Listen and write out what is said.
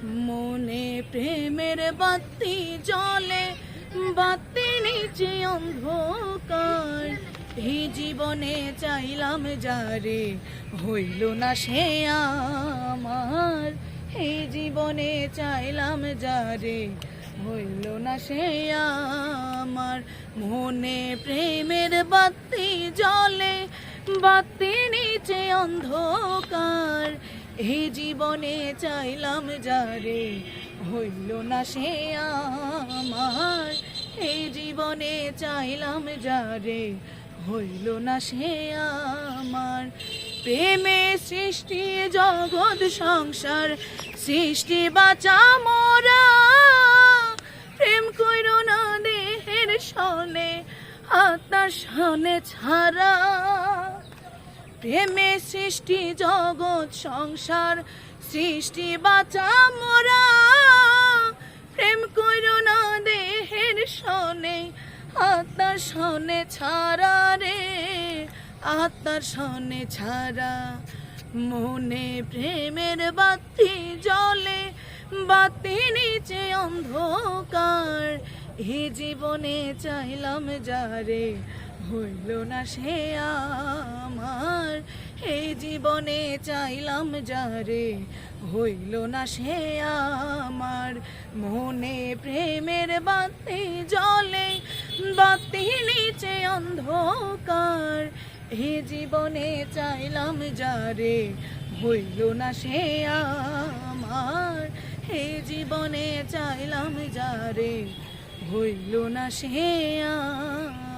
মনে প্রেমের বাতি জ্বলে, বাতি নিচে অন্ধকার। এই জীবনে চাইলাম যারে, হইল না সে আমার। এই জীবনে চাইলাম যারে, হইল না সে আমার। মনে প্রেমের বাতি জ্বলে, বাতি নিচে অন্ধকার। এই জীবনে চাইলাম যারে, হইল না সে আমার। এই জীবনে চাইলাম যারে, হইল না সে আমার। প্রেমে সৃষ্টি জগৎ সংসার, সৃষ্টি বাঁচা মোরা। প্রেম কইর না দেহের সনে, আত্মার সনে ছাড়া। প্রেমে সৃষ্টি জগৎ সংসার, সৃষ্টি বাঁচা মোরা। প্রেম কইর না দেহের সনে, আত্মার সনে ছাড়া রে, আত্মার সনে ছাড়া। মনে প্রেমের বাতি জ্বলে, বাতি নিচে অন্ধকার। এই জীবনে চাইলাম যারে, হইল না সে আমার। এই জীবনে চাইলাম যারে, হইল না সে আমার। মনে প্রেমের বাতি জ্বলে, বাতি নিচে অন্ধকার। এই জীবনে চাইলাম যারে, হইল না সে আমার। এই জীবনে চাইলাম যারে, হইল না সে আমার।